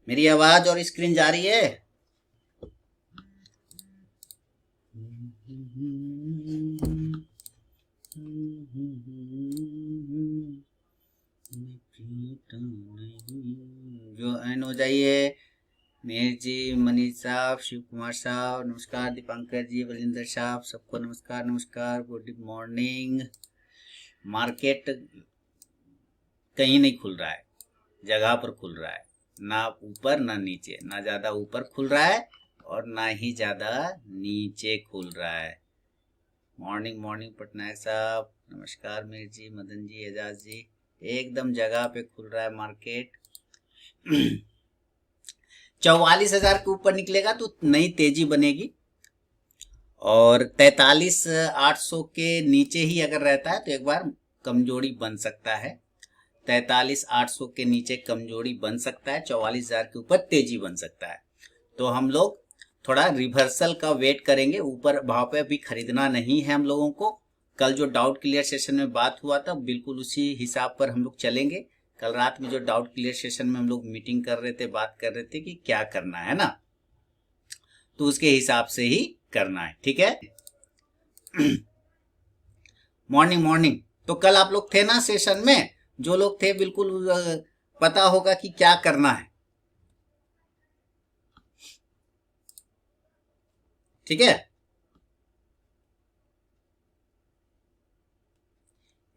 मेरी आवाज और स्क्रीन जा रही है? जो एन हो जाइए। मेहर जी, मनीष साहब, शिव कुमार साहब नमस्कार, दीपांकर जी, बलिंदर साहब, सबको नमस्कार नमस्कार, गुड मॉर्निंग। मार्केट कहीं नहीं खुल रहा है, जगह पर खुल रहा है, ना ऊपर ना नीचे, ना ज्यादा ऊपर खुल रहा है और ना ही ज्यादा नीचे खुल रहा है। मॉर्निंग मॉर्निंग पटनायक साहब नमस्कार, मीर जी, मदन जी, एजाज जी, एकदम जगह पे खुल रहा है मार्केट। 44,000 के ऊपर निकलेगा तो नई तेजी बनेगी, और 43,800 के नीचे ही अगर रहता है तो एक बार कमजोरी बन सकता है। 43,800 के नीचे कमजोरी बन सकता है, 44,000 के ऊपर तेजी बन सकता है। तो हम लोग थोड़ा रिवर्सल का वेट करेंगे, ऊपर भाव पे अभी खरीदना नहीं है हम लोगों को। कल जो डाउट क्लियर सेशन में बात हुआ था बिल्कुल उसी हिसाब पर हम लोग चलेंगे। कल रात में जो डाउट क्लियर सेशन में हम लोग मीटिंग कर रहे थे, बात कर रहे थे कि क्या करना है ना, तो उसके हिसाब से ही करना है, ठीक है। मॉर्निंग मॉर्निंग, तो कल आप लोग थे ना सेशन में? जो लोग थे बिल्कुल पता होगा कि क्या करना है, ठीक है।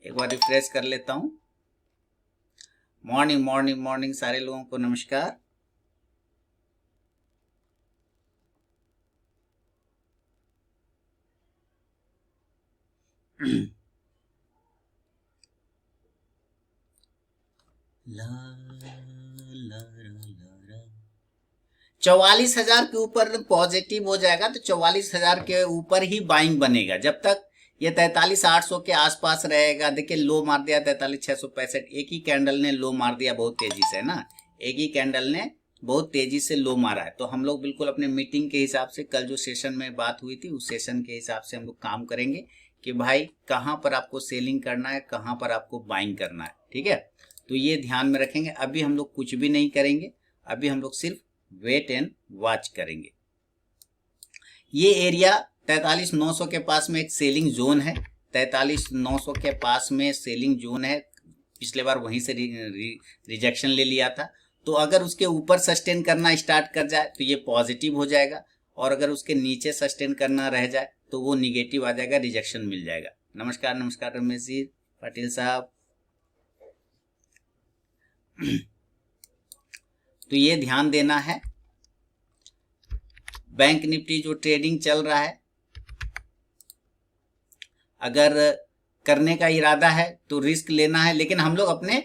एक बार रिफ्रेश कर लेता हूं। मॉर्निंग मॉर्निंग मॉर्निंग, सारे लोगों को नमस्कार। ला ला ला 44,000 के ऊपर पॉजिटिव हो जाएगा तो 44,000 के ऊपर ही बाइंग बनेगा। जब तक ये 43,800 के आसपास रहेगा, देखिए लो मार दिया 43,665, एक ही कैंडल ने लो मार दिया बहुत तेजी से ना, एक ही कैंडल ने बहुत तेजी से लो मारा है। तो हम लोग बिल्कुल अपने मीटिंग के हिसाब से, कल जो सेशन में बात हुई थी उस सेशन के हिसाब से हम लोग काम करेंगे कि भाई कहां पर आपको सेलिंग करना है, कहां पर आपको बाइंग करना है, ठीक है। तो ये ध्यान में रखेंगे। अभी हम लोग कुछ भी नहीं करेंगे, अभी हम लोग सिर्फ वेट एंड वॉच करेंगे। ये एरिया 43,900 के पास में एक सेलिंग जोन है, 43,900 के पास में सेलिंग जोन है। पिछले बार वहीं से रिजेक्शन ले लिया था, तो अगर उसके ऊपर सस्टेन करना स्टार्ट कर जाए तो ये पॉजिटिव हो जाएगा, और अगर उसके नीचे सस्टेन करना रह जाए तो वो निगेटिव आ जाएगा, रिजेक्शन मिल जाएगा। नमस्कार नमस्कार रमेश जी, पाटिल साहब। तो ये ध्यान देना है। बैंक निफ्टी जो ट्रेडिंग चल रहा है, अगर करने का इरादा है तो रिस्क लेना है, लेकिन हम लोग अपने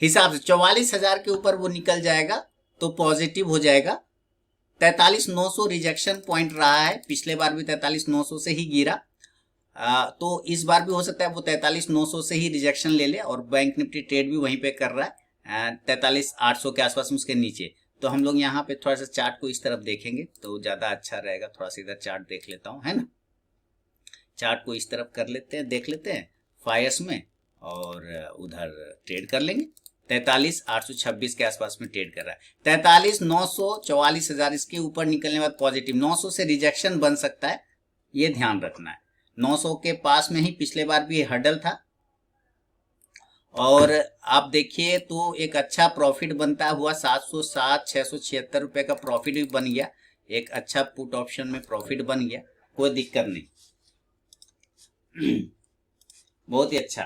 हिसाब से 44,000 के ऊपर वो निकल जाएगा तो पॉजिटिव हो जाएगा। 43,900 रिजेक्शन पॉइंट रहा है, पिछले बार भी 43,900 से ही गिरा, तो इस बार भी हो सकता है वो 43,900 से ही रिजेक्शन ले ले, और बैंक निफ्टी ट्रेड भी वहीं पे कर रहा है 43,800 के आसपास में, उसके नीचे। तो हम लोग यहाँ पे थोड़ा सा चार्ट को इस तरफ देखेंगे तो ज्यादा अच्छा रहेगा। थोड़ा सा इधर चार्ट देख लेता हूँ, है ना। चार्ट को इस तरफ कर लेते हैं, देख लेते हैं फायर्स में, और उधर ट्रेड कर लेंगे। 43,826 के आसपास में ट्रेड कर रहा है। 43,900, 44,000 इसके ऊपर निकलने के बाद पॉजिटिव, 900 से रिजेक्शन बन सकता है, ये ध्यान रखना है। 900 के पास में ही पिछले बार भी हडल था, और आप देखिए तो एक अच्छा प्रॉफिट बनता हुआ 707, 676 रुपए का प्रॉफिट भी बन गया। एक अच्छा पुट ऑप्शन में प्रॉफिट बन गया, कोई दिक्कत नहीं। बहुत ही अच्छा,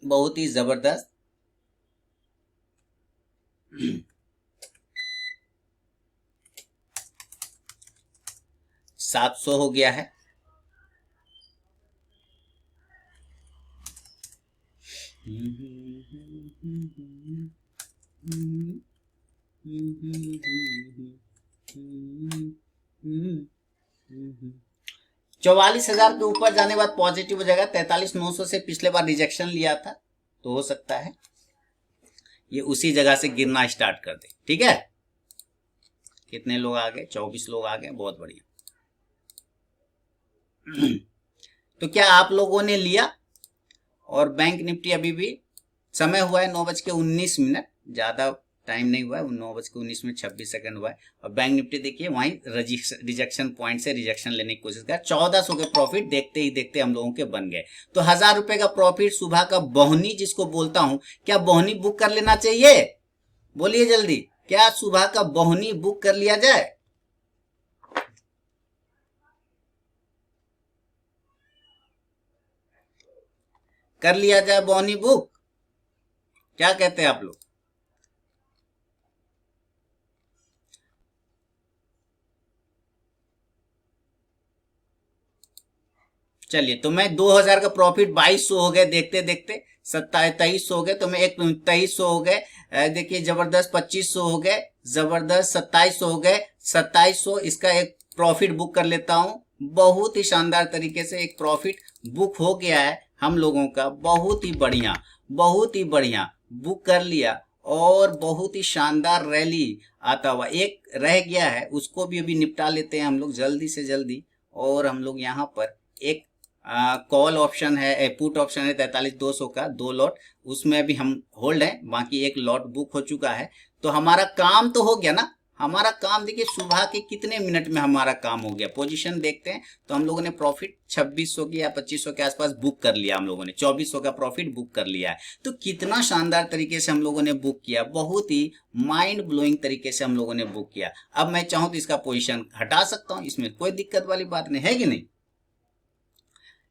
बहुत ही जबरदस्त। 700 हो गया है। चौवालीस हजार के ऊपर जाने के बाद पॉजिटिव हो जाएगा। 43,900 से पिछले बार रिजेक्शन लिया था, तो हो सकता है ये उसी जगह से गिरना स्टार्ट कर दे। ठीक है, कितने लोग आ गए? 24 लोग आ गए, बहुत बढ़िया। तो क्या आप लोगों ने लिया? और बैंक निफ्टी अभी भी समय हुआ है 9:19, ज्यादा टाइम नहीं हुआ है, 9:19 26 हुआ है। और बैंक निफ्टी देखिए वहीं रिजेक्शन पॉइंट से रिजेक्शन लेने की कोशिश कर 1400 के प्रॉफिट देखते ही देखते हम लोगों के बन गए। तो 1000 रुपए का प्रॉफिट सुबह का बोहनी जिसको बोलता हूं, क्या बोहनी बुक कर लेना चाहिए? बोलिए जल्दी, क्या सुबह का बोहनी बुक कर लिया जाए? कर लिया जाए बोहनी बुक? क्या कहते हैं आप लोग? चलिए, तो मैं 2000 का प्रॉफिट 2200 हो गए देखते देखते, 2300 हो गए, तो मैं एक 2300 हो गए, देखिए जबरदस्त 2500 हो गए, जबरदस्त 2700 हो गए, 2700 इसका एक प्रॉफिट बुक कर लेता हूं। बहुत ही शानदार तरीके से एक प्रॉफिट बुक हो गया है हम लोगों का, बहुत ही बढ़िया, बहुत ही बढ़िया बुक कर लिया। और बहुत ही शानदार रैली आता हुआ एक रह गया है, उसको भी अभी निपटा लेते हैं हम लोग जल्दी से जल्दी। और हम लोग यहाँ पर एक कॉल ऑप्शन है, पुट ऑप्शन है 43,200 का, 2 लॉट, उसमें भी हम होल्ड है, बाकी एक लॉट बुक हो चुका है। तो हमारा काम तो हो गया ना, हमारा काम देखिए सुबह के कितने मिनट में हमारा काम हो गया। पोजीशन देखते हैं तो हम लोगों ने प्रॉफिट 2600 की या 2500 के आसपास बुक कर लिया, हम लोगों ने 2400 का प्रॉफिट बुक कर लिया है। तो कितना शानदार तरीके से हम लोगों ने बुक किया, बहुत ही माइंड ब्लोइंग तरीके से हम लोगों ने बुक किया। अब मैं चाहूं तो इसका पोजीशन हटा सकता हूं, इसमें कोई दिक्कत वाली बात नहीं है कि नहीं।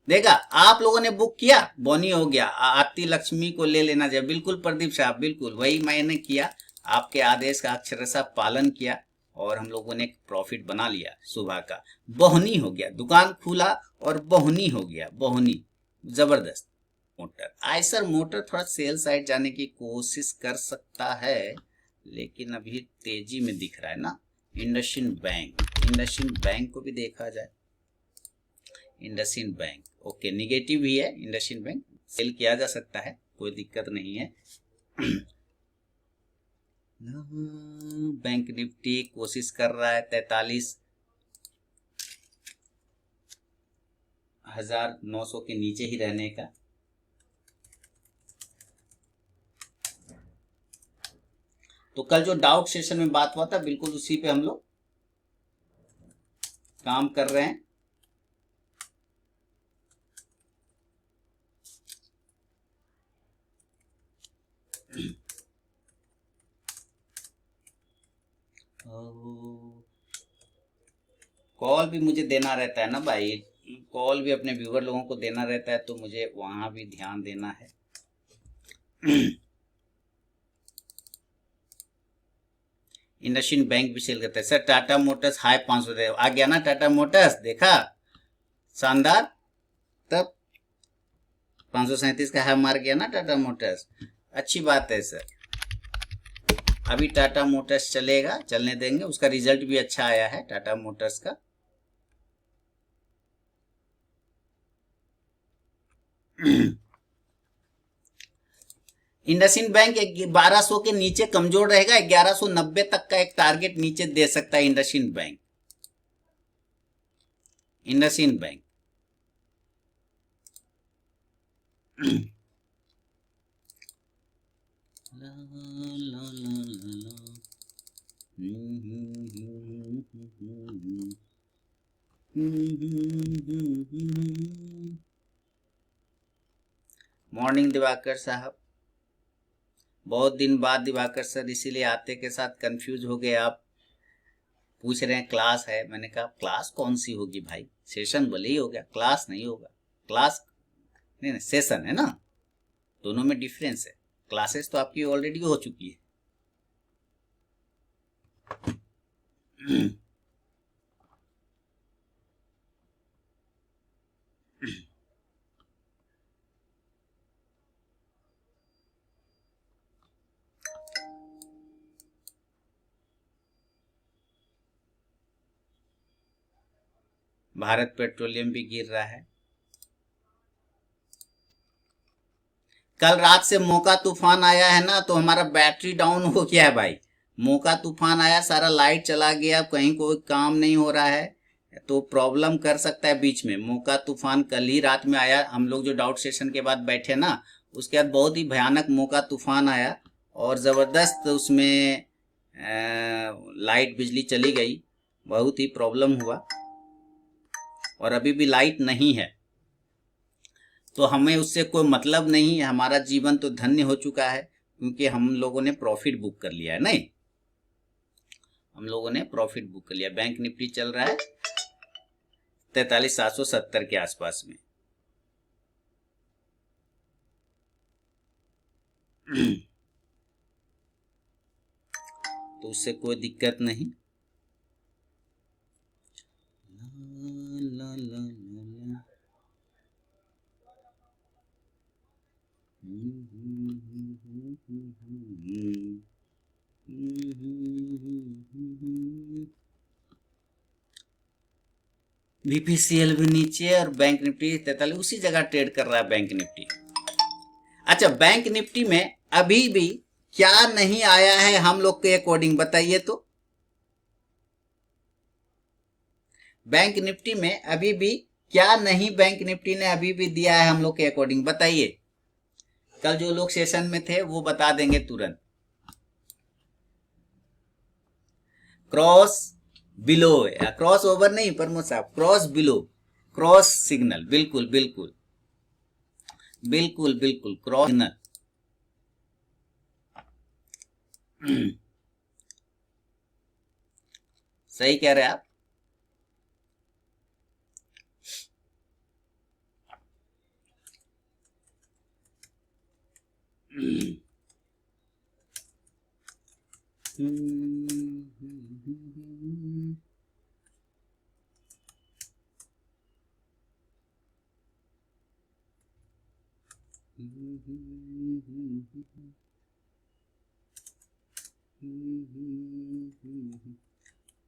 देखा, आप लोगों ने बुक किया, बोनी हो गया, आरती लक्ष्मी को ले लेना चाहिए। बिल्कुल प्रदीप साहब, बिल्कुल वही मैंने किया, आपके आदेश का अक्षरशः पालन किया और हम लोगों ने प्रॉफिट बना लिया सुबह का। बोहनी हो गया, दुकान खुला और बोहनी हो गया, बोहनी जबरदस्त। मोटर आयसर मोटर थोड़ा सेल साइड जाने की कोशिश कर सकता है, लेकिन अभी तेजी में दिख रहा है ना। इंडसइंड बैंक, इंडसइंड बैंक को भी देखा जाए। इंडसइंड बैंक ओके, निगेटिव ही है इंडसइंड बैंक, सेल किया जा सकता है, कोई दिक्कत नहीं है। बैंक निफ्टी कोशिश कर रहा है 43,900 के नीचे ही रहने का। तो कल जो डाउट सेशन में बात हुआ था, बिल्कुल उसी पे हम लोग काम कर रहे हैं। कॉल भी मुझे देना रहता है ना भाई, कॉल भी अपने व्यूअर लोगों को देना रहता है, तो मुझे वहां भी ध्यान देना है। इंडसइंड बैंक भी सेल करता है सर। टाटा मोटर्स हाई 500 आ गया ना, टाटा मोटर्स देखा, शानदार। तब 537 का हाई मार गया ना टाटा मोटर्स, अच्छी बात है सर। अभी टाटा मोटर्स चलेगा, चलने देंगे, उसका रिजल्ट भी अच्छा आया है टाटा मोटर्स का। इंडसइंड बैंक 1200 के नीचे कमजोर रहेगा, 1190 तक का एक टारगेट नीचे दे सकता है IndusInd bank. IndusInd bank morning Diwakar साहब, बहुत दिन बाद दिवाकर सर, इसीलिए आते के साथ कंफ्यूज हो गए आप। पूछ रहे हैं क्लास है, मैंने कहा क्लास कौन सी होगी भाई, सेशन भले ही हो गया, क्लास नहीं होगा। क्लास नहीं नहीं, सेशन है ना, दोनों में डिफरेंस है। क्लासेस तो आपकी ऑलरेडी हो चुकी है। भारत पेट्रोलियम भी गिर रहा है। कल रात से मौका तूफान आया है ना, तो हमारा बैटरी डाउन हो गया है भाई। मौका तूफान आया, सारा लाइट चला गया, कहीं कोई काम नहीं हो रहा है, तो प्रॉब्लम कर सकता है बीच में। मौका तूफान कल ही रात में आया, हम लोग जो डाउट सेशन के बाद बैठे ना, उसके बाद बहुत ही भयानक मौका तूफान आया और ज़बरदस्त उसमें लाइट बिजली चली गई, बहुत ही प्रॉब्लम हुआ और अभी भी लाइट नहीं है। तो हमें उससे कोई मतलब नहीं है, हमारा जीवन तो धन्य हो चुका है क्योंकि हम लोगों ने प्रॉफिट बुक कर लिया है। नहीं, हम लोगों ने प्रॉफिट बुक कर लिया। बैंक निफ्टी चल रहा है 43,770 के आसपास में। तो उससे कोई दिक्कत नहीं। ला, ला, ला, ला, ला। बीपीसीएल भी नीचे और बैंक निफ्टी 43 उसी जगह ट्रेड कर रहा है बैंक निफ्टी। अच्छा, बैंक निफ्टी में अभी भी क्या नहीं आया है हम लोग के अकॉर्डिंग, बताइए तो। बैंक निफ्टी में अभी भी क्या नहीं बैंक निफ्टी ने अभी भी दिया है हम लोग के अकॉर्डिंग, बताइए। कल जो लोग सेशन में थे वो बता देंगे तुरंत। क्रॉस बिलो, क्रॉस ओवर नहीं प्रमोद साहब, क्रॉस बिलो, क्रॉस सिग्नल, बिल्कुल बिल्कुल बिल्कुल बिल्कुल क्रॉस सिग्नल। सही कह रहे हैं आप।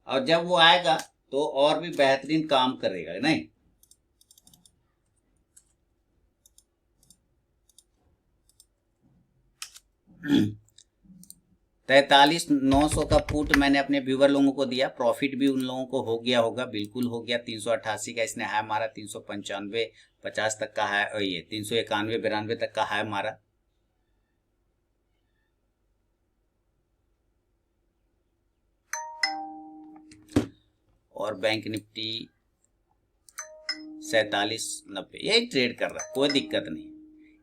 और जब वो आएगा तो और भी बेहतरीन काम करेगा, नहीं। 43,900 का पुट मैंने अपने व्यूवर लोगों को दिया, प्रॉफिट भी उन लोगों को हो गया होगा, बिल्कुल हो गया। 388 का इसने हाई मारा, 395 50 तक का हाई, ये 391 92 तक का हाई मारा। और बैंक निफ्टी 4790 यही ट्रेड कर रहा है, कोई दिक्कत नहीं।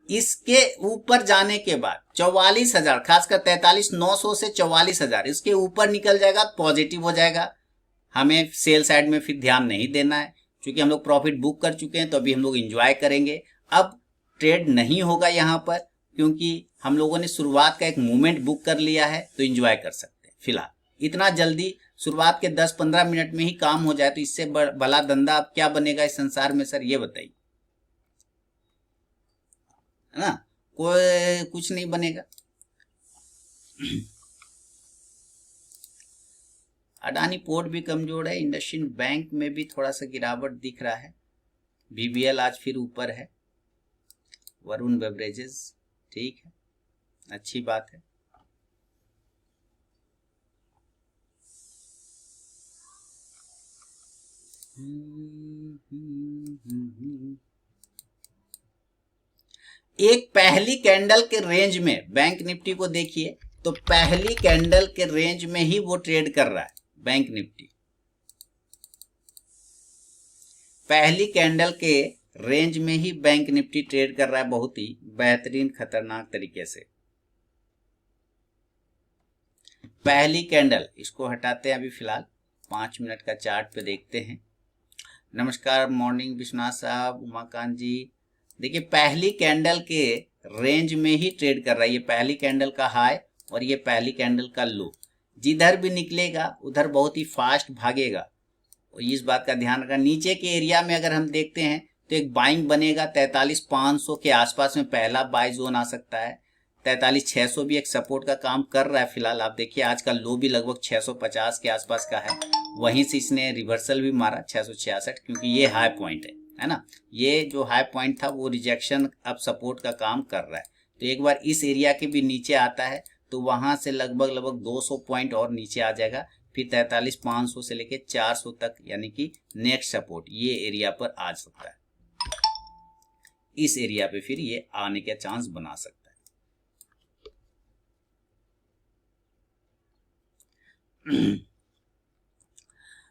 इसके ऊपर जाने के बाद 44,000, खासकर 43,900 से 44,000, इसके ऊपर निकल जाएगा पॉजिटिव हो जाएगा। हमें सेल साइड में फिर ध्यान नहीं देना है क्योंकि हम लोग प्रॉफिट बुक कर चुके हैं, तो अभी हम लोग एंजॉय करेंगे। अब ट्रेड नहीं होगा यहाँ पर क्योंकि हम लोगों ने शुरुआत का एक मूवमेंट बुक कर लिया है, तो एंजॉय कर सकते हैं। फिलहाल इतना जल्दी शुरुआत के 10-15 मिनट में ही काम हो जाए तो इससे बड़ा धंधा अब क्या बनेगा इस संसार में सर, ये बताइए, है ना। कोई कुछ नहीं बनेगा। अडानी पोर्ट भी कमजोर है, इंडसइंड बैंक में भी थोड़ा सा गिरावट दिख रहा है, बीबीएल आज फिर ऊपर है, वरुण बेवरेजेस ठीक है, अच्छी बात है। एक पहली कैंडल के रेंज में बैंक निफ्टी को देखिए, तो पहली कैंडल के रेंज में ही वो ट्रेड कर रहा है बैंक निफ्टी। पहली कैंडल के रेंज में ही बैंक निफ्टी ट्रेड कर रहा है, बहुत ही बेहतरीन खतरनाक तरीके से। पहली कैंडल, इसको हटाते हैं अभी फिलहाल, 5 मिनट का चार्ट पे देखते हैं। नमस्कार मॉर्निंग विश्वनाथ साहब, उमाकांत जी। देखिए पहली कैंडल के रेंज में ही ट्रेड कर रहा है, ये पहली कैंडल का हाई और ये पहली कैंडल का लो, जिधर भी निकलेगा उधर बहुत ही फास्ट भागेगा, और इस बात का ध्यान रखना। नीचे के एरिया में अगर हम देखते हैं तो एक बाइंग बनेगा, 43,500 के आसपास में पहला बाय जोन आ सकता है। 43,600 भी एक सपोर्ट का काम कर रहा है फिलहाल। आप देखिए आज का लो भी लगभग 650 के आसपास का है, वहीं से इसने रिवर्सल भी मारा 666, क्योंकि ये हाई पॉइंट है ना। ये जो हाई पॉइंट था वो रिजेक्शन अब सपोर्ट का काम कर रहा है, तो एक बार इस एरिया के भी नीचे आता है तो वहां से लगभग 200 पॉइंट और नीचे आ जाएगा, फिर 43,500 से लेके 400 तक, यानी कि नेक्स्ट सपोर्ट ये एरिया पर आ सकता है। इस एरिया पे फिर ये आने का चांस बना सकता है।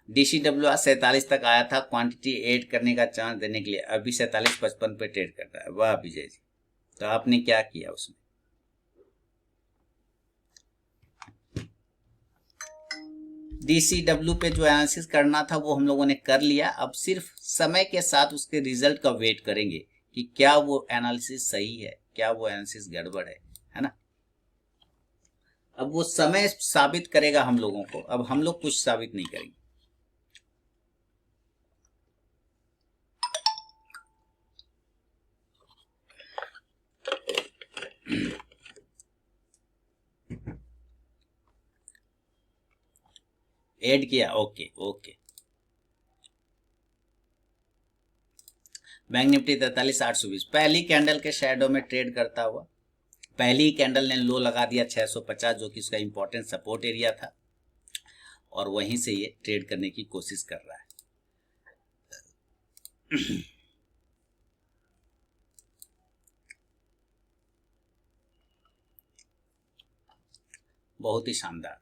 DCWR 47 तक आया था क्वांटिटी ऐड करने का चांस देने के लिए, अभी 47.55 पे ट्रेड कर रहा है। वाह विजय जी, तो आपने क्या किया उसमें? DCW पे जो एनालिसिस करना था वो हम लोगों ने कर लिया, अब सिर्फ समय के साथ उसके रिजल्ट का वेट करेंगे कि क्या वो एनालिसिस सही है, क्या वो एनालिसिस गड़बड़ है ना। अब वो समय साबित करेगा हम लोगों को, अब हम लोग कुछ साबित नहीं करेंगे। ऐड किया, ओके ओके। बैंक निफ्टी 43,820 पहली कैंडल के शैडो में ट्रेड करता हुआ, पहली कैंडल ने लो लगा दिया 650 जो कि उसका इंपॉर्टेंट सपोर्ट एरिया था, और वहीं से ये ट्रेड करने की कोशिश कर रहा है। बहुत ही शानदार।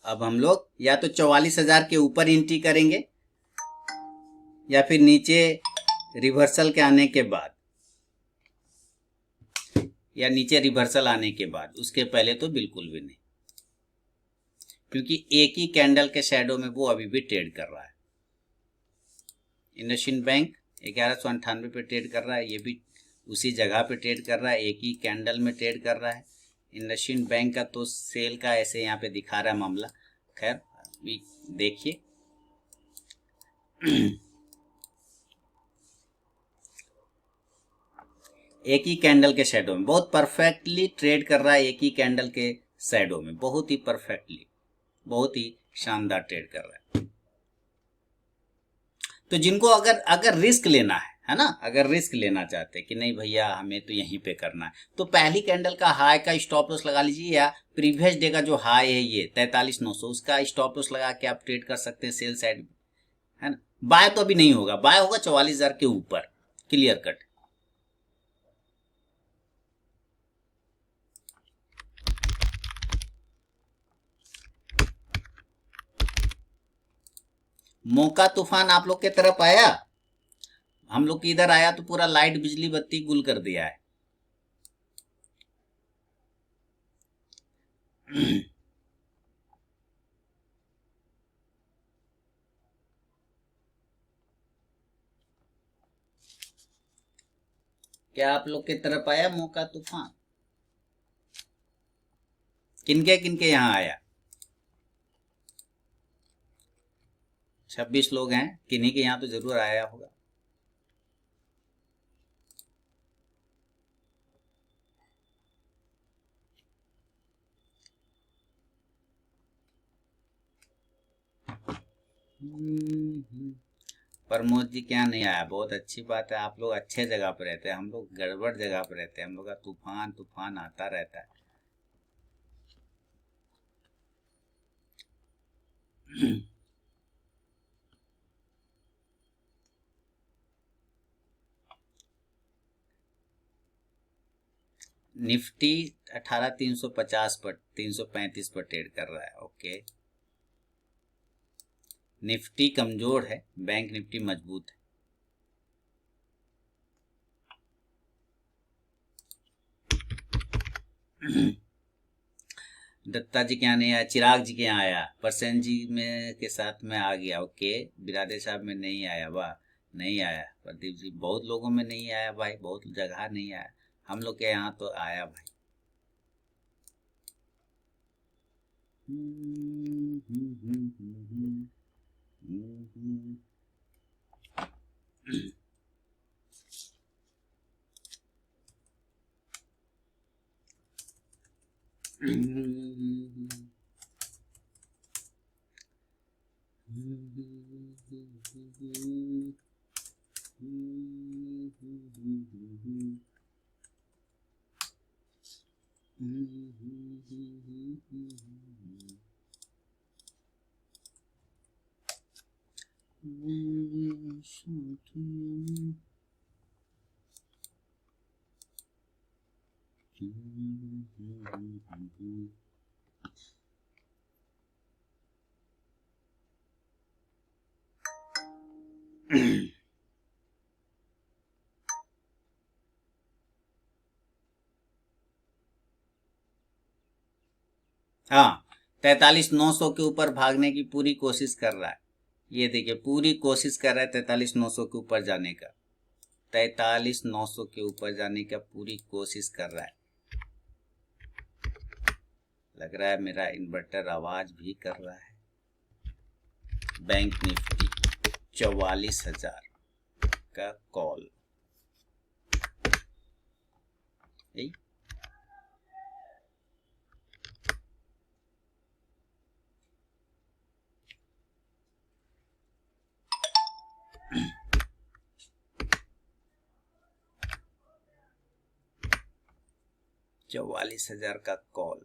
अब हम लोग या तो 44,000 के ऊपर एंट्री करेंगे या फिर नीचे रिवर्सल के आने के बाद, या नीचे रिवर्सल आने के बाद, उसके पहले तो बिल्कुल भी नहीं, क्योंकि एक ही कैंडल के शैडो में वो अभी भी ट्रेड कर रहा है। इंडसइंड बैंक 1198 पे ट्रेड कर रहा है, ये भी उसी जगह पे ट्रेड कर रहा है, एक ही कैंडल में ट्रेड कर रहा है। इंडसइंड बैंक का तो सेल का ऐसे यहाँ पे दिखा रहा है मामला, खैर अभी देखिए। एक ही कैंडल के शैडो में बहुत परफेक्टली ट्रेड कर रहा है, एक ही कैंडल के शैडो में बहुत ही परफेक्टली, बहुत ही शानदार ट्रेड कर रहा है। तो जिनको अगर रिस्क लेना है ना, अगर रिस्क लेना चाहते हैं कि नहीं भैया हमें तो यहीं पे करना है, तो पहली कैंडल का हाई का स्टॉप लॉस लगा लीजिए, या प्रीवियस डे का जो हाई है ये 43,900 उसका स्टॉप लॉस लगा के आप ट्रेड कर सकते हैं सेल साइड, है ना। बाय तो अभी नहीं होगा, बाय होगा 44,000 के ऊपर, क्लियर कट। मौका तूफान आप लोग के तरफ आया, हम लोग की इधर आया तो पूरा लाइट बिजली बत्ती गुल कर दिया है। क्या आप लोग की तरफ आया मौका तूफान? किनके किनके यहाँ आया? 26 लोग हैं, किन्हीं के यहाँ तो जरूर आया होगा। प्रमोद जी क्या नहीं आया, बहुत अच्छी बात है, आप लोग अच्छे जगह पर रहते हैं, हम लोग गड़बड़ जगह पर रहते हैं, हम लोग का तूफान तूफान आता रहता है। निफ्टी 18,350 पर 335 पर ट्रेड कर रहा है, ओके। निफ्टी कमजोर है, बैंक निफ्टी मजबूत है। दत्ता जी के यहाँ नहीं आया, चिराग जी के यहाँ आया, परसेंट जी में के साथ में आ गया, ओके। बिरादे साहब में नहीं आया, वाह। नहीं आया प्रदीप जी, बहुत लोगों में नहीं आया भाई, बहुत जगह नहीं आया, हम लोग के यहाँ तो आया भाई। हाँ, 43,900 के ऊपर भागने की पूरी कोशिश कर रहा है। ये देखिए पूरी कोशिश कर रहा है 43,900 के ऊपर जाने का, 43,900 के ऊपर जाने का पूरी कोशिश कर रहा है। लग रहा है मेरा इन्वर्टर आवाज भी कर रहा है। बैंक निफ्टी 44,000 का कॉल, यही 44,000 का कॉल,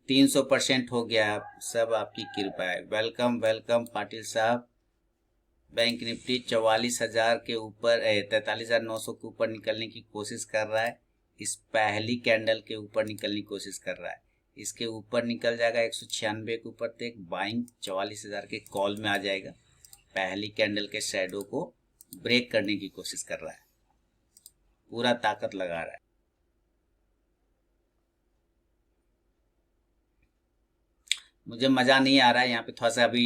300% हो गया। सब आपकी कृपा है। वेलकम वेलकम पाटिल साहब। बैंक निफ्टी 44,000 के ऊपर 43,900 के ऊपर निकलने की कोशिश कर रहा है। इस पहली कैंडल के ऊपर निकलने की कोशिश कर रहा है। इसके ऊपर निकल जाएगा 196 के ऊपर, तो एक बाइंग 44,000 के कॉल में आ जाएगा। पहली कैंडल के शैडो को ब्रेक करने की कोशिश कर रहा है, पूरा ताकत लगा रहा है। मुझे मजा नहीं आ रहा है, यहाँ पे थोड़ा सा अभी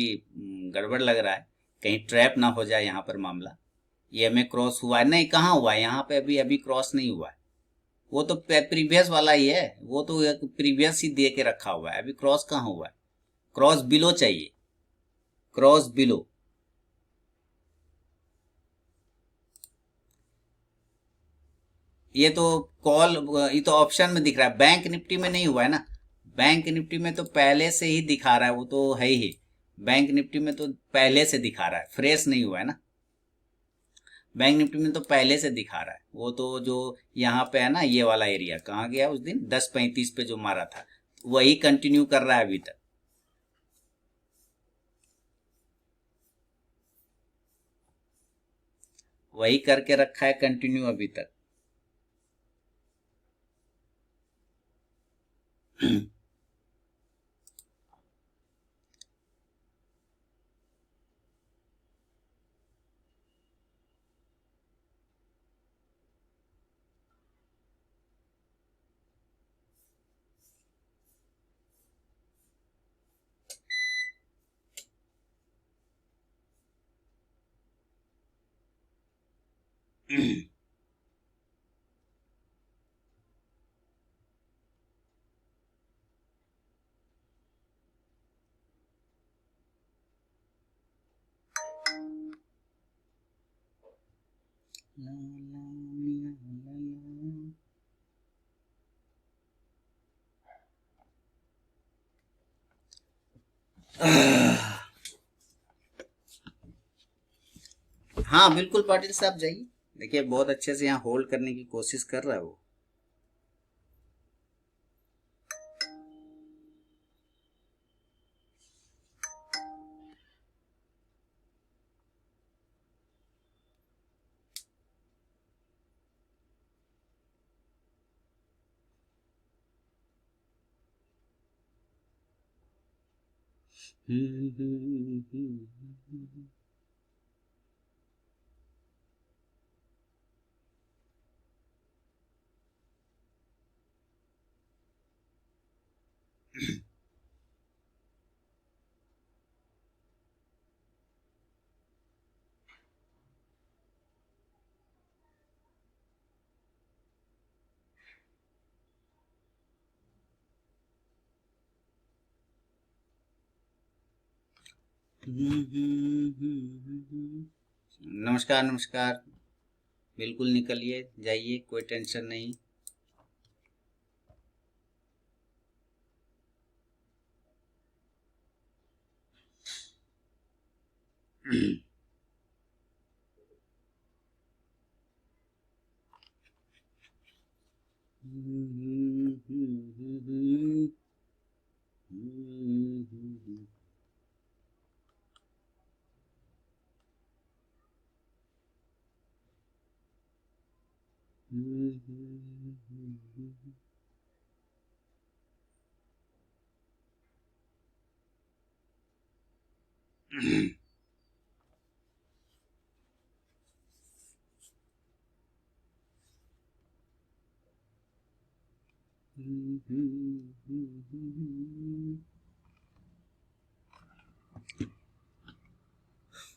गड़बड़ लग रहा है, कहीं ट्रैप ना हो जाए यहाँ पर मामला। ये में क्रॉस हुआ है? नहीं, कहाँ हुआ है यहाँ पे, अभी अभी क्रॉस नहीं हुआ है। वो तो प्रीवियस वाला ही है, वो तो प्रीवियस ही दे के रखा हुआ है, अभी क्रॉस कहाँ हुआ है। क्रॉस बिलो चाहिए, क्रॉस बिलो। ये तो कॉल, ये तो ऑप्शन में दिख रहा है, बैंक निफ्टी में नहीं हुआ है ना। बैंक निफ्टी में तो पहले से ही दिखा रहा है, वो तो है ही। बैंक निफ्टी में तो पहले से दिखा रहा है, फ्रेश नहीं हुआ है ना। बैंक निफ्टी में तो पहले से दिखा रहा है, वो तो जो यहाँ पे है ना, ये वाला एरिया कहाँ गया उस दिन 10:35 पे जो मारा था, वही कंटिन्यू कर रहा है अभी तक। वही करके रखा है कंटिन्यू अभी तक। हाँ बिल्कुल पाटिल साहब जाइए, देखिए बहुत अच्छे से यहाँ होल्ड करने की कोशिश कर रहा है वो। नमस्कार नमस्कार, बिल्कुल निकलिए जाइए, कोई टेंशन नहीं।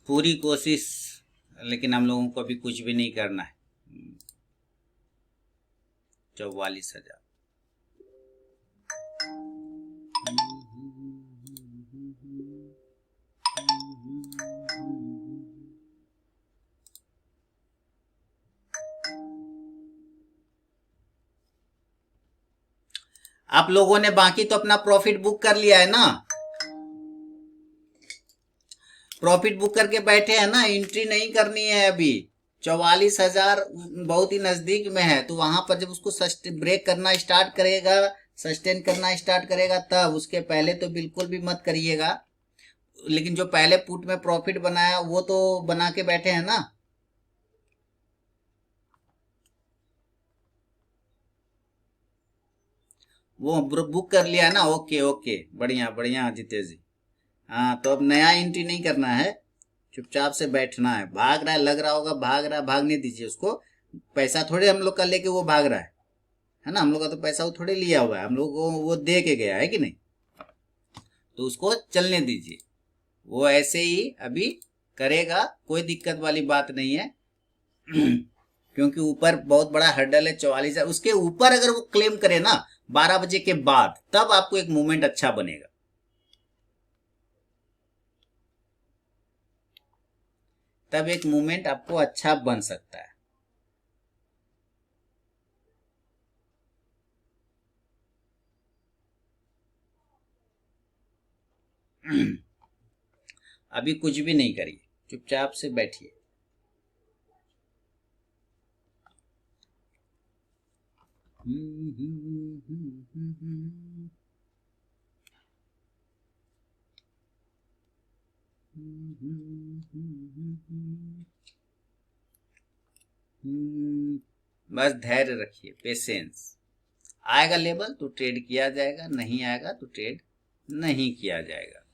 पूरी कोशिश, लेकिन हम लोगों को अभी कुछ भी नहीं करना है। 44,000। आप लोगों ने बाकी तो अपना प्रॉफिट बुक कर लिया है ना, प्रॉफिट बुक करके बैठे हैं ना, एंट्री नहीं करनी है अभी। 44,000 बहुत ही नजदीक में है, तो वहां पर जब उसको ब्रेक करना स्टार्ट करेगा, सस्टेन करना स्टार्ट करेगा, तब, उसके पहले तो बिल्कुल भी मत करिएगा। लेकिन जो पहले पुट में प्रॉफिट बनाया वो तो बना के बैठे हैं ना। वो बुक कर लिया है ना, ओके ओके, बढ़िया बढ़िया जितेश जी। हाँ, तो अब नया एंट्री नहीं करना है, चुपचाप से बैठना है। भाग रहा है, लग रहा होगा भाग रहा है, भागने दीजिए उसको। पैसा थोड़े हम लोग का लेके वो भाग रहा है ना, हम लोग का तो पैसा वो थोड़े लिया हुआ है, हम लोग को वो दे के गया है कि नहीं, तो उसको चलने दीजिए। वो ऐसे ही अभी करेगा, कोई दिक्कत वाली बात नहीं है। क्योंकि ऊपर बहुत बड़ा हर्डल है 44,000, उसके ऊपर अगर वो क्लेम करे ना 12 बजे के बाद, तब आपको एक मूवमेंट अच्छा बनेगा, तब एक मूवमेंट आपको अच्छा बन सकता है। अभी कुछ भी नहीं करिए, चुपचाप से बैठिए। बस धैर्य रखिए, पेशेंस। आएगा लेवल तो ट्रेड किया जाएगा, नहीं आएगा तो ट्रेड नहीं किया जाएगा।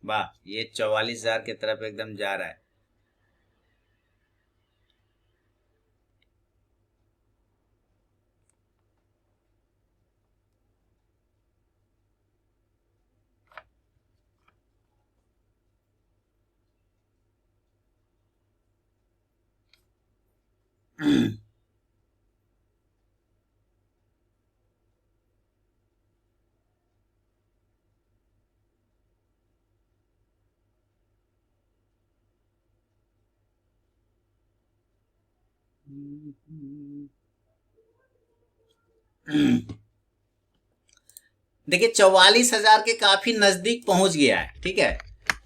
वाह, ये 44,000 की तरफ एकदम जा रहा है। देखिए 44,000 के काफी नजदीक पहुंच गया है, ठीक है,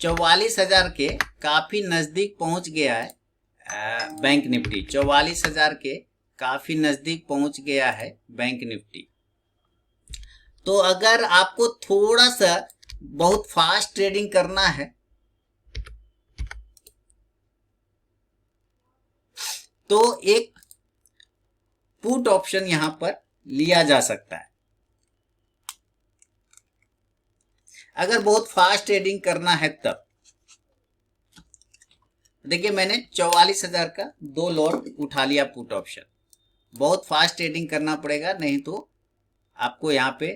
44,000 के काफी नजदीक पहुंच गया है बैंक निफ्टी, 44,000 के काफी नजदीक पहुंच गया है बैंक निफ्टी। तो अगर आपको थोड़ा सा बहुत फास्ट ट्रेडिंग करना है, तो एक पुट ऑप्शन यहां पर लिया जा सकता है। अगर बहुत फास्ट ट्रेडिंग करना है तब देखिए मैंने 44,000 का 2 लॉट उठा लिया पुट ऑप्शन। बहुत फास्ट ट्रेडिंग करना पड़ेगा, नहीं तो आपको यहाँ पे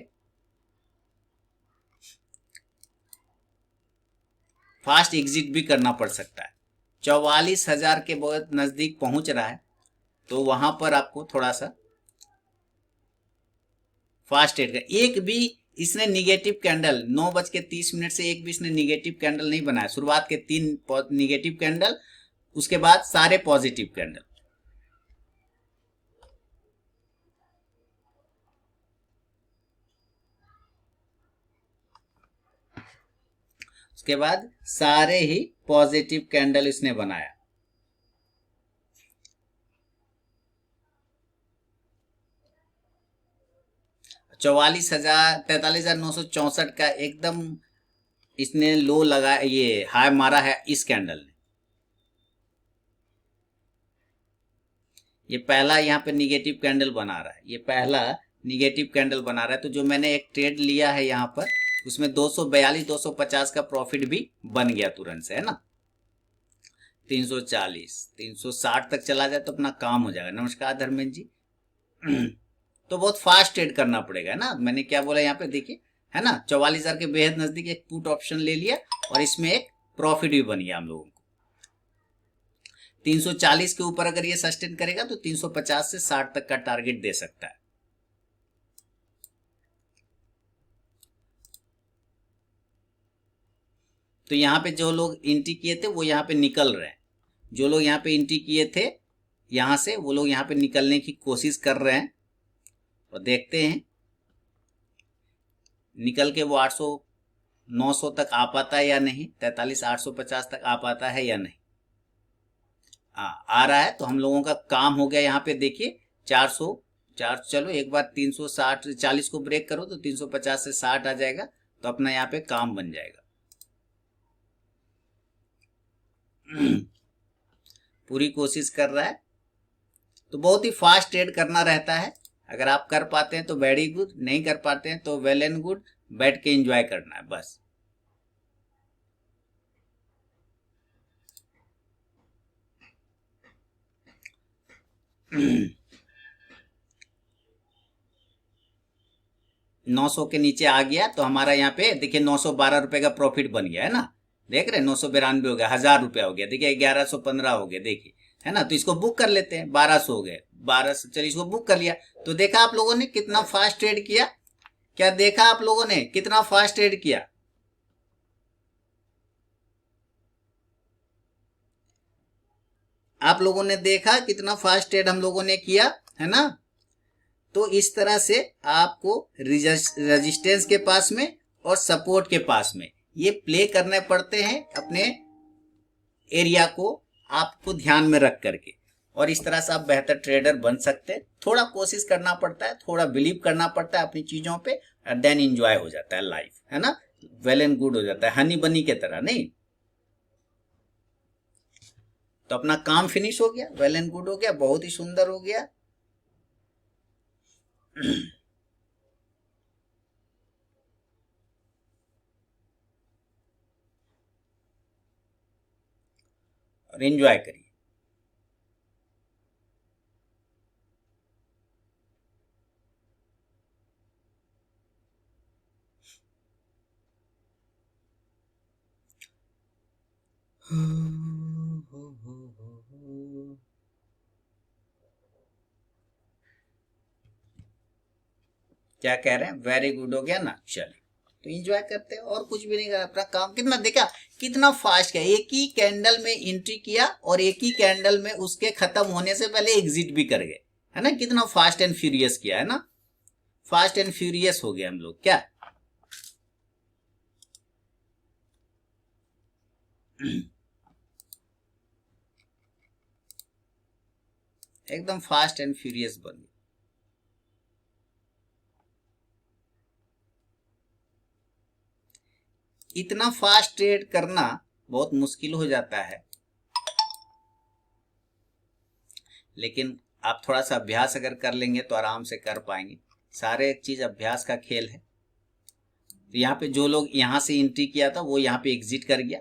फास्ट एग्जिट भी करना पड़ सकता है। 44,000 के बहुत नजदीक पहुंच रहा है, तो वहां पर आपको थोड़ा सा फास्ट ट्रेड कर। एक भी इसने निगेटिव कैंडल 9:30 से एक भी इसने निगेटिव कैंडल नहीं बनाया। शुरुआत के 3 निगेटिव कैंडल, उसके बाद सारे पॉजिटिव कैंडल। उसके बाद सारे ही पॉजिटिव कैंडल इसने बनाया। चौवालीस हजार 43,964 का एकदम इसने लो लगा, ये हाई मारा है इस कैंडल ने। ये पहला यहाँ पे निगेटिव कैंडल बना रहा है, ये पहला निगेटिव कैंडल बना रहा है। तो जो मैंने एक ट्रेड लिया है यहाँ पर, उसमें 242 250 का प्रॉफिट भी बन गया तुरंत से, है ना। 340 360 तक चला जाए तो अपना काम हो जाएगा। नमस्कार धर्मेंद्र जी। तो बहुत फास्ट ट्रेड करना पड़ेगा, है ना। मैंने क्या बोला यहाँ पे देखिए, है ना। 44,000 के बेहद नजदीक एक पुट ऑप्शन ले लिया और इसमें एक प्रॉफिट भी बन गया हम लोगों को। 340 के ऊपर अगर ये सस्टेन करेगा तो 350 से 60 तक का टारगेट दे सकता है। तो यहाँ पे जो लोग एंट्री किए थे वो यहाँ पे निकल रहे हैं। जो लोग यहाँ पे एंट्री किए थे यहाँ से, वो लोग यहाँ पे निकलने की कोशिश कर रहे हैं और देखते हैं निकल के वो 800 900 तक आ पाता है या नहीं, 43,850 तक आ पाता है या नहीं। आ रहा है तो हम लोगों का काम हो गया। यहाँ पे देखिए 400 चलो एक बार 360 40 को ब्रेक करो तो 350 से 60 आ जाएगा, तो अपना यहाँ पे काम बन जाएगा। पूरी कोशिश कर रहा है, तो बहुत ही फास्ट ट्रेड करना रहता है। अगर आप कर पाते हैं तो वेरी गुड, नहीं कर पाते हैं तो वेल एंड गुड, बैठ के एंजॉय करना है बस। $900 के नीचे आ गया तो हमारा यहाँ पे देखिए 912 रुपए का प्रॉफिट बन गया, है ना। देख रहे हैं 992 हो गया, 1,000 रुपया हो गया। देखिए 1115 हो गया, देखिए, है ना। तो इसको बुक कर लेते हैं। 1200 हो गए, 1200 चलिए इसको बुक कर लिया। तो देखा आप लोगों ने कितना फास्ट ट्रेड किया, क्या देखा आप लोगों ने कितना फास्ट ट्रेड किया। आप लोगों ने देखा कितना फास्ट ट्रेड हम लोगों ने किया, है ना। तो इस तरह से आपको रेजिस्टेंस के पास में और सपोर्ट के पास में ये प्ले करने पड़ते हैं अपने एरिया को आपको ध्यान में रख करके, और इस तरह से आप बेहतर ट्रेडर बन सकते हैं। थोड़ा कोशिश करना पड़ता है, थोड़ा बिलीव करना पड़ता है अपनी चीजों पे, देन एंजॉय हो जाता है लाइफ, है ना। वेल एंड गुड हो जाता है, हनी बनी के तरह नहीं। तो अपना काम फिनिश हो गया, वेल एंड गुड हो गया, बहुत ही सुंदर हो गया। और एंजॉय करिए। क्या कह रहे हैं, वेरी गुड हो गया ना। चलिए तो एंजॉय करते हैं, और कुछ भी नहीं कर, अपना काम। कितना देखा, कितना फास्ट किया। एक ही कैंडल में एंट्री किया और एक ही कैंडल में उसके खत्म होने से पहले एग्जिट भी कर गए, है ना। कितना फास्ट एंड फ्यूरियस किया, है ना। फास्ट एंड फ्यूरियस हो गया हम लोग, क्या। एकदम फास्ट एंड फ्यूरियस बन गया। इतना फास्ट ट्रेड करना बहुत मुश्किल हो जाता है, लेकिन आप थोड़ा सा अभ्यास अगर कर लेंगे तो आराम से कर पाएंगे। सारे चीज अभ्यास का खेल है। तो यहाँ पे जो लोग यहाँ से एंट्री किया था वो यहाँ पे एग्जिट कर गया,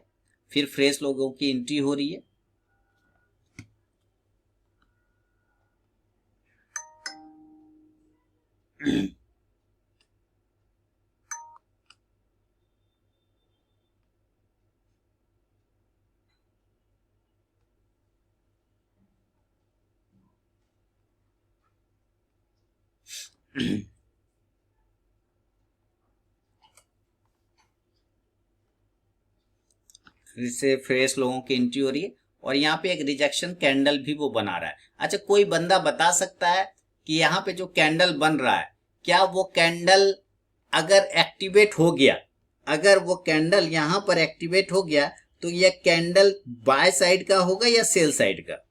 फिर फ्रेश लोगों की एंट्री हो रही है। फिर से फ्रेश लोगों की एंट्री हो रही है और यहाँ पे एक रिजेक्शन कैंडल भी वो बना रहा है। अच्छा, कोई बंदा बता सकता है कि यहाँ पे जो कैंडल बन रहा है, क्या वो कैंडल अगर एक्टिवेट हो गया, अगर वो कैंडल यहाँ पर एक्टिवेट हो गया तो यह कैंडल बाय साइड का होगा या सेल साइड का?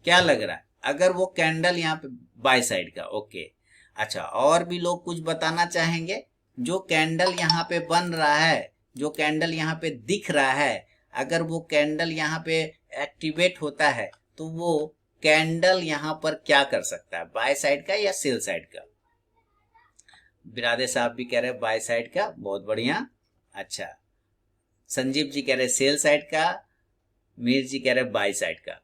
क्या लग रहा है? अगर वो कैंडल यहाँ पे बाय साइड का, ओके। अच्छा, और भी लोग कुछ बताना चाहेंगे? जो कैंडल यहाँ पे बन रहा है, जो कैंडल यहाँ पे दिख रहा है, अगर वो कैंडल यहाँ पे एक्टिवेट होता है तो वो कैंडल यहाँ पर क्या कर सकता है, बाय साइड का या सेल साइड का? बिरादे साहब भी कह रहे हैं बाय साइड का, बहुत बढ़िया। अच्छा, संजीव जी कह रहे सेल साइड का, मीर जी कह रहे बाय साइड का।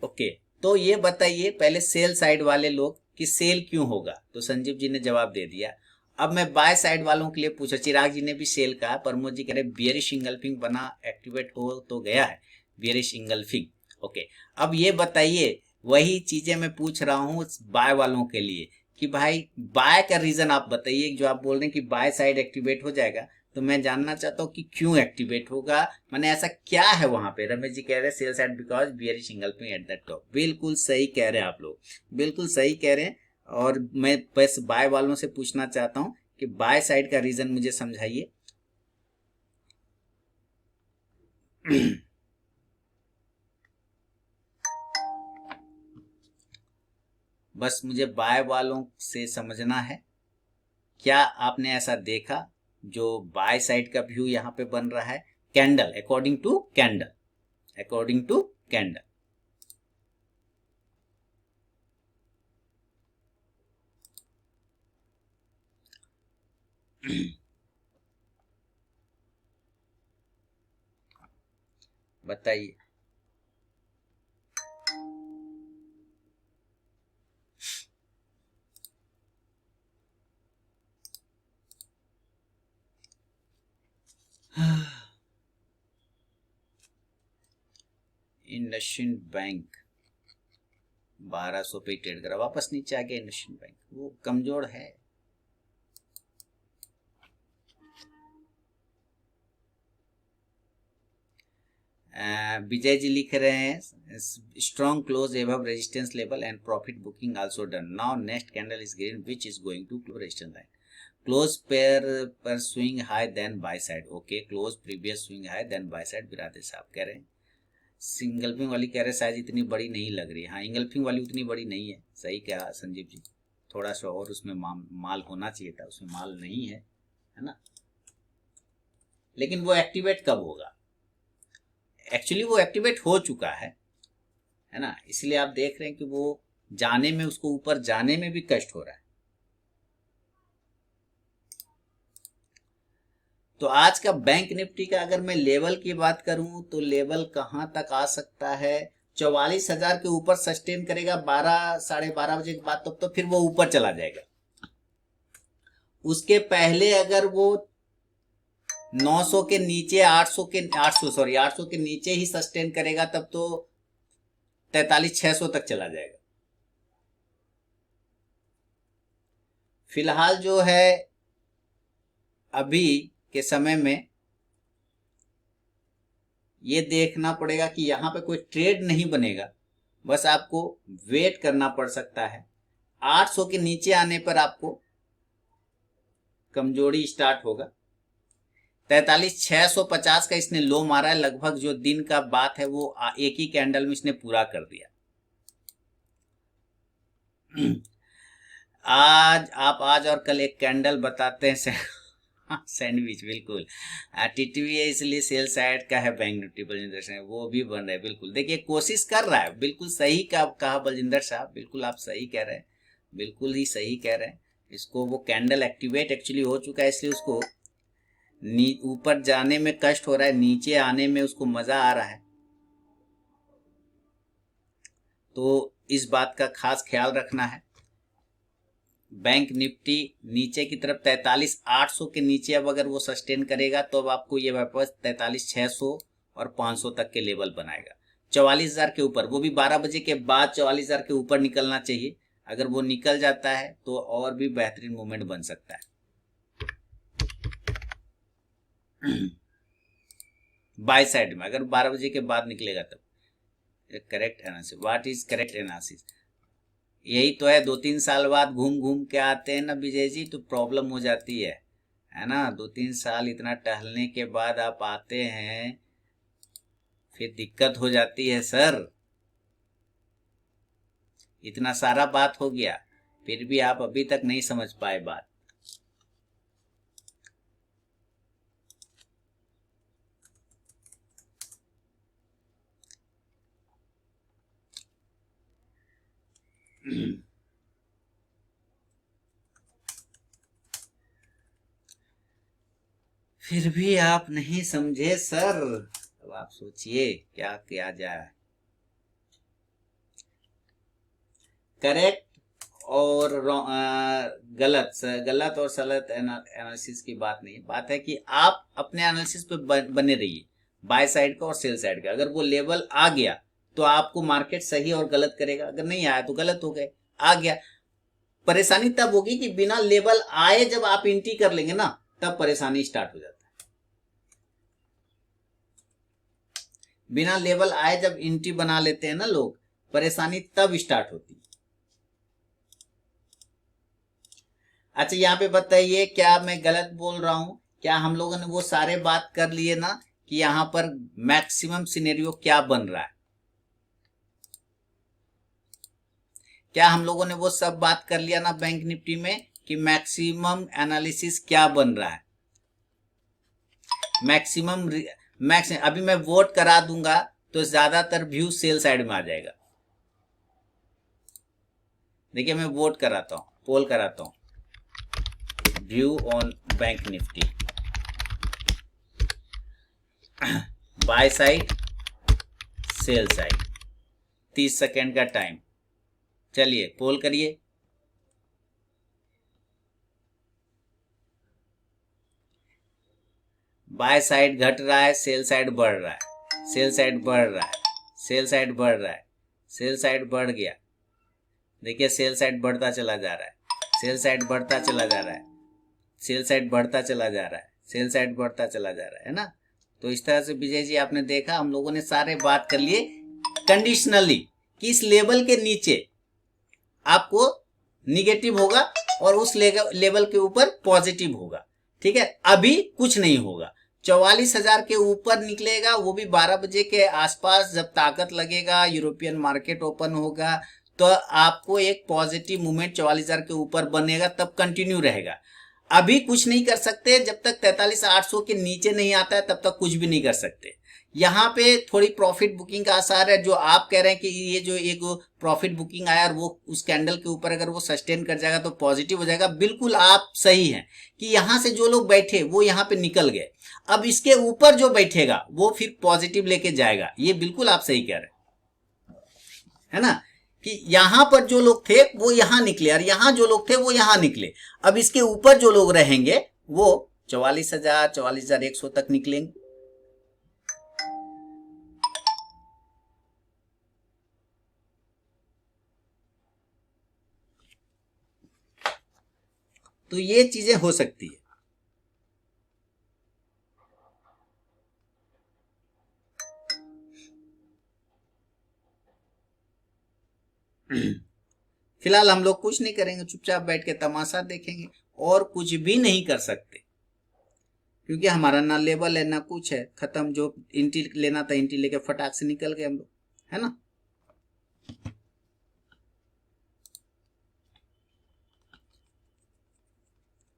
ओके, तो ये बताइए पहले सेल साइड वाले लोग कि सेल क्यों होगा, तो संजीव जी ने जवाब दे दिया। अब मैं बाय साइड वालों के लिए पूछा, चिराग जी ने भी सेल कहा, प्रमोद जी कह रहे बियरिश इंगल्फिंग बना, एक्टिवेट हो तो गया है बियरिश इंगल्फिंग। ओके, अब ये बताइए, वही चीजें मैं पूछ रहा हूँ बाय वालों के लिए कि भाई बाय का रीजन आप बताइए। जो आप बोल रहे हैं कि बाय साइड एक्टिवेट हो जाएगा, तो मैं जानना चाहता हूँ कि क्यों एक्टिवेट होगा, मैंने ऐसा क्या है वहां पे। रमेश जी कह रहे हैं सेल साइड बिकॉज बियरिश सिंगल्फिंग एट द टॉप। बिल्कुल सही कह रहे हैं आप लोग, बिल्कुल सही कह रहे हैं। और मैं बस बाय वालों से पूछना चाहता हूँ कि बाय साइड का रीजन मुझे समझाइए। बस मुझे बाय वालों से समझना है, क्या आपने ऐसा देखा जो बाय साइड का व्यू यहाँ पे बन रहा है? Candle, according to candle, according to candle. बताइए। इंडसइंड बैंक 1200 पे ट्रेड करा, वापस नीचे आ गया इंडसइंड बैंक, वो कमजोर है। विजय जी लिख रहे हैं strong close above resistance level and profit booking also done, now next candle is green which is going to close resistance line, close पेयर पर swing high then buy side. Okay, close previous swing high then buy side. बिरादे साहब कह रहे हैं सिंगल्फिंग वाली कह रहे साइज इतनी बड़ी नहीं लग रही है। हाँ, इंगल्फिंग वाली उतनी बड़ी नहीं है, सही कहा संजीव जी, थोड़ा सा और उसमें माल होना चाहिए था, उसमें माल नहीं है ना। लेकिन वो एक्टिवेट कब होगा? एक्चुअली वो एक्टिवेट हो चुका है ना, इसलिए आप देख रहे हैं कि वो जाने में, उसको ऊपर जाने में भी कष्ट हो रहा है। तो आज का बैंक निफ्टी का अगर मैं लेवल की बात करूं तो लेवल कहां तक आ सकता है? 44,000 के ऊपर सस्टेन करेगा 12 साढ़े 12 बजे के बाद, तो फिर वो ऊपर चला जाएगा। उसके पहले अगर वो 900 के नीचे 800 के नीचे ही सस्टेन करेगा तब तो 43,600 तक चला जाएगा। फिलहाल जो है अभी के समय में ये देखना पड़ेगा कि यहां पे कोई ट्रेड नहीं बनेगा, बस आपको वेट करना पड़ सकता है। 800 के नीचे आने पर आपको कमजोरी स्टार्ट होगा। 43,650 का इसने लो मारा है, लगभग जो दिन का बात है वो एक ही कैंडल में इसने पूरा कर दिया। आज और कल एक कैंडल बताते हैं सैंडविच बिल्कुल। टीटीवी है इसलिए सेल साइड का है बैंक निफ्टी बलजिंदर साहब, वो भी बन रहा है बिल्कुल। देखिए कोशिश कर रहा है, बिल्कुल सही का कहा बलजिंदर साहब, बिल्कुल आप सही कह रहे हैं, बिल्कुल ही सही कह रहे हैं। इसको वो कैंडल एक्टिवेट एक्चुअली हो चुका है, इसलिए उसको ऊपर जाने में कष्ट हो रहा है, नीचे आने में उसको मजा आ रहा है। तो इस बात का खास ख्याल रखना है। बैंक निफ्टी नीचे की तरफ 43,800 के नीचे अब अगर वो सस्टेन करेगा तो अब आपको ये वापस 43,600 और 500 तक के लेवल बनाएगा। 44,000 के ऊपर, वो भी 12 बजे के बाद 44,000 के ऊपर निकलना चाहिए। अगर वो निकल जाता है तो और भी बेहतरीन मूवमेंट बन सकता है। बाय साइड में अगर 12 बजे के बाद निकलेगा तब। Correct analysis, what is correct analysis? यही तो है, 2-3 साल बाद घूम घूम के आते हैं ना विजय जी, तो प्रॉब्लम हो जाती है ना। 2-3 साल इतना टहलने के बाद आप आते हैं, फिर दिक्कत हो जाती है सर। इतना सारा बात हो गया, फिर भी आप अभी तक नहीं समझ पाए बात। फिर भी आप नहीं समझे सर, अब आप सोचिए क्या किया जाए। करेक्ट और गलत, गलत और सलत एनालिसिस की बात नहीं, बात है कि आप अपने एनालिसिस पे बने रहिए, बाय साइड का और सेल साइड का। अगर वो लेवल आ गया तो आपको मार्केट सही और गलत करेगा, अगर नहीं आया तो गलत हो गए। आ गया, परेशानी तब होगी कि बिना लेवल आए जब आप एंट्री कर लेंगे ना, तब परेशानी स्टार्ट हो जाता है। बिना लेवल आए जब एंट्री बना लेते हैं ना लोग, परेशानी तब स्टार्ट होती है। अच्छा यहाँ पे बताइए, क्या मैं गलत बोल रहा हूं? क्या हम लोगों ने वो सारे बात कर लिए ना कि यहाँ पर मैक्सिमम सिनेरियो क्या बन रहा है? क्या हम लोगों ने वो सब बात कर लिया ना बैंक निफ्टी में कि मैक्सिमम एनालिसिस क्या बन रहा है? मैक्सिमम अभी मैं वोट करा दूंगा तो ज्यादातर व्यू सेल साइड में आ जाएगा। देखिए मैं वोट कराता हूं, पोल कराता हूं, view on bank Nifty, by side, sell side, 30 second का टाइम। चलिए पोल करिए। बाय साइड घट रहा है, सेल साइड बढ़ रहा है, सेल साइड बढ़ रहा है, सेल साइड बढ़ रहा है, सेल साइड बढ़ गया। देखिए सेल साइड बढ़ता चला जा रहा है, सेल साइड बढ़ता चला जा रहा है, सेल साइड बढ़ता चला जा रहा है, सेल साइड बढ़ता चला जा रहा है ना। तो इस तरह से विजय जी आपने देखा, हम लोगों ने सारे बात कर लिए कंडीशनली कि इस लेवल के नीचे आपको निगेटिव होगा और उस लेवल के ऊपर पॉजिटिव होगा। ठीक है, अभी कुछ नहीं होगा। 44,000 के ऊपर निकलेगा, वो भी 12 बजे के आसपास जब ताकत लगेगा, यूरोपियन मार्केट ओपन होगा, तो आपको एक पॉजिटिव मूवमेंट 44,000 के ऊपर बनेगा, तब कंटिन्यू रहेगा। अभी कुछ नहीं कर सकते, जब तक 43,800 के नीचे नहीं आता है तब तक कुछ भी नहीं कर सकते। यहाँ पे थोड़ी प्रॉफिट बुकिंग का आसार है, जो आप कह रहे हैं कि ये जो एक प्रॉफिट बुकिंग आया और वो उस कैंडल के ऊपर अगर वो सस्टेन कर जाएगा तो पॉजिटिव हो जाएगा। बिल्कुल आप सही हैं कि यहाँ से जो लोग बैठे वो यहाँ पे निकल गए, अब इसके ऊपर जो बैठेगा वो फिर पॉजिटिव लेके जाएगा। ये बिल्कुल आप सही कह रहे हैं, है ना, कि यहां पर जो लोग थे वो यहां निकले और यहां जो लोग थे वो यहां निकले। अब इसके ऊपर जो लोग रहेंगे वो 44,000, 44,100 तक निकलेंगे। तो ये चीजें हो सकती है। फिलहाल हम लोग कुछ नहीं करेंगे, चुपचाप बैठ के तमाशा देखेंगे और कुछ भी नहीं कर सकते, क्योंकि हमारा ना लेवल है ना कुछ है। खत्म, जो इंटी लेना था इंटी लेके फटाक से निकल गए हम लोग, है ना।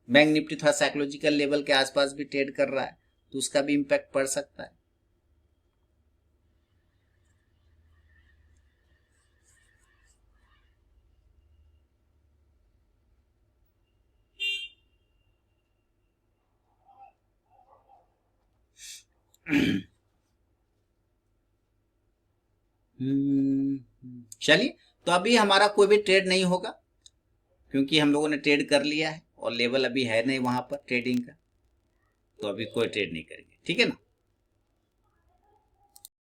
बैंक निफ्टी थोड़ा साइकोलॉजिकल लेवल के आसपास भी ट्रेड कर रहा है, तो उसका भी इम्पैक्ट पड़ सकता है। चलिए, तो अभी हमारा कोई भी ट्रेड नहीं होगा क्योंकि हम लोगों ने ट्रेड कर लिया है और लेवल अभी है नहीं वहां पर ट्रेडिंग का, तो अभी कोई ट्रेड नहीं करेंगे, ठीक है ना।